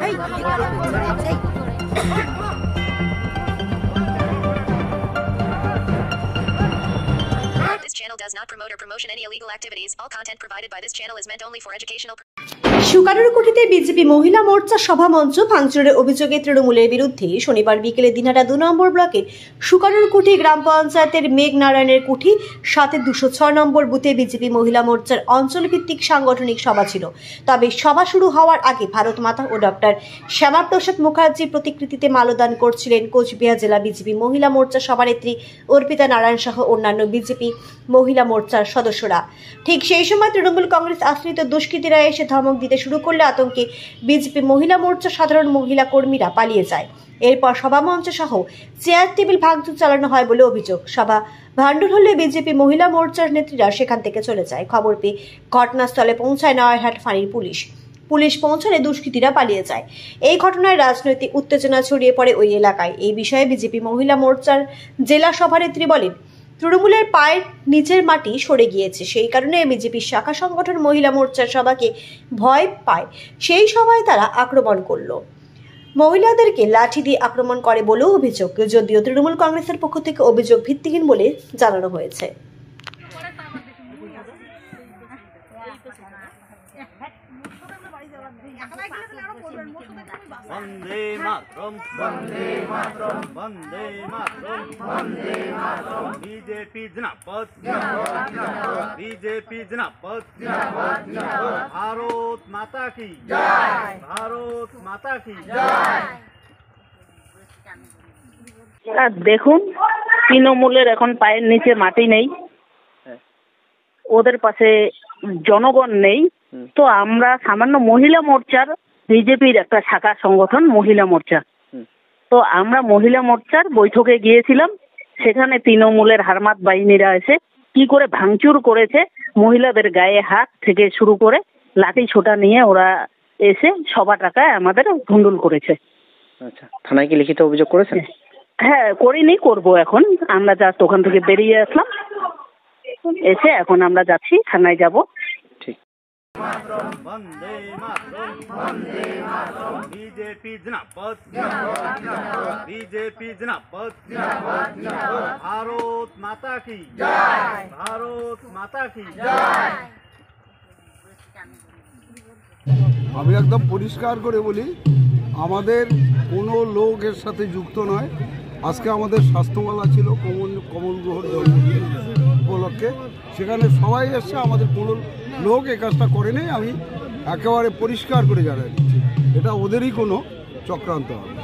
This channel does not promote or promotion any illegal activities. All content provided by this channel is meant only for educational. সুকারুরকুঠিতে BJP Mahila Morcha সভামঞ্চ ভাঙচুরের অভিযোগে তৃণমূলের বিরুদ্ধে শনিবার বিকেলে দিনহাটা 2 নম্বর ব্লকের সুকারুরকুঠি গ্রাম পঞ্চায়েতের মেঘনারায়ণের কুঠি সাথে 206 নম্বর বুথে বিজেপি মহিলা মোর্চার অঞ্চলভিত্তিক সাংগঠনিক সভা ছিল। তবে সভা শুরু হওয়ার আগে ভারত মাতা ও ডক্টর শ্যামাপ্রসাদ মুখার্জির প্রতিকৃতিতে মাল্যদান করছিলেন কোচবিহার জেলা বিজেপি মহিলা মোর্চা সভানেত্রী অর্পিতা নারায়ণ সহ অন্যান্য বিজেপি মহিলা মোর্চার সদস্যরা। ঠিক সেই সময় তৃণমূল কংগ্রেস আশ্রিত দুষ্কৃতীরা এসে ধমক দিতে শুরু করলে আতঙ্কে বিজেপি মহিলা মোর্চা সাধারণ মহিলা কর্মীরা পালিয়ে যায়। এরপর সভামঞ্চ সহ চেয়ার টেবিল ভাঙচুর চালানো হয় বলে অভিযোগ। সভা ভাণ্ডুর হলে বিজেপি মহিলা মোর্চার নেত্রীরা সেখান থেকে চলে যায়। খবর পেয়ে ঘটনাস্থলে পৌঁছায় নয়ারহাট ফাঁড়ির পুলিশ পৌঁছালে দুষ্কৃতীরা পালিয়ে যায়। এই ঘটনায় রাজনৈতিক উত্তেজনা ছড়িয়ে পড়ে ওই এলাকায়। এই বিষয়ে বিজেপি মহিলা মোর্চার জেলা সভানেত্রী বলেন, তৃণমূলের পায়ের নিচের মাটি সরে গিয়েছে, সেই কারণে বিজেপির শাখা সংগঠন মহিলা মোর্চার সভাকে ভয় পায়। সেই সভায় তারা আক্রমণ করল, মহিলাদেরকে লাঠি দিয়ে আক্রমণ করে বলেও অভিযোগ। যদিও তৃণমূল কংগ্রেসের পক্ষ থেকে অভিযোগ ভিত্তিহীন বলে জানানো হয়েছে। বন্দে মাতরম বন্দে মাতরম বন্দে মাতরম বন্দে মাতরম বিজেপি জিন্দাবাদ বিজেপি জিন্দাবাদ ভারত মাতা কি জয় ভারত মাতা কি জয়। দেখুন, তৃণমূলের এখন পায়ের নিচে মাটি নেই, ওদের পাশে জনগণ নেই। তো আমরা সামান্য মহিলা মোর্চার বিজেপির একটা শাখা সংগঠন মহিলা মোর্চা, তো আমরা মহিলা মোর্চার বৈঠকে গিয়েছিলাম। সেখানে তৃণমূলের হারমাত বাহিনীরা এসে কি করে ভাঙচুর করেছে, মহিলাদের গায়ে হাত থেকে শুরু করে লাঠি ছোটা নিয়ে ওরা এসে সভাটাকে আমাদের ভণ্ডুল করেছে। আচ্ছা, থানায় কি লিখিত অভিযোগ করেছেন? হ্যাঁ, করিনি, করব এখন। আমরা জাস্ট ওখান থেকে বেরিয়ে আসলাম, এসে এখন আমরা যাচ্ছি, থানায় যাব। ঠিক। বন্দে মাতরম বন্দে মাতরম বিজেপি জিন্দাবাদ বিজেপি জিন্দাবাদ ভারত মাতা কি জয় ভারত মাতা কি জয়। আমি একদম পরিষ্কার করে বলি, আমাদের কোনো লোক এর সাথে যুক্ত নয়। আজকে আমাদের স্বাস্থ্যমেলা ছিল কমল গ্রহর জন্মদিন উপলক্ষে, সেখানে সবাই এসছে, আমাদের কোনো লোক এ কাজটা করেনি। আমি একেবারে পরিষ্কার করে জানাই দিচ্ছি, এটা ওদেরই কোনো চক্রান্ত হবে।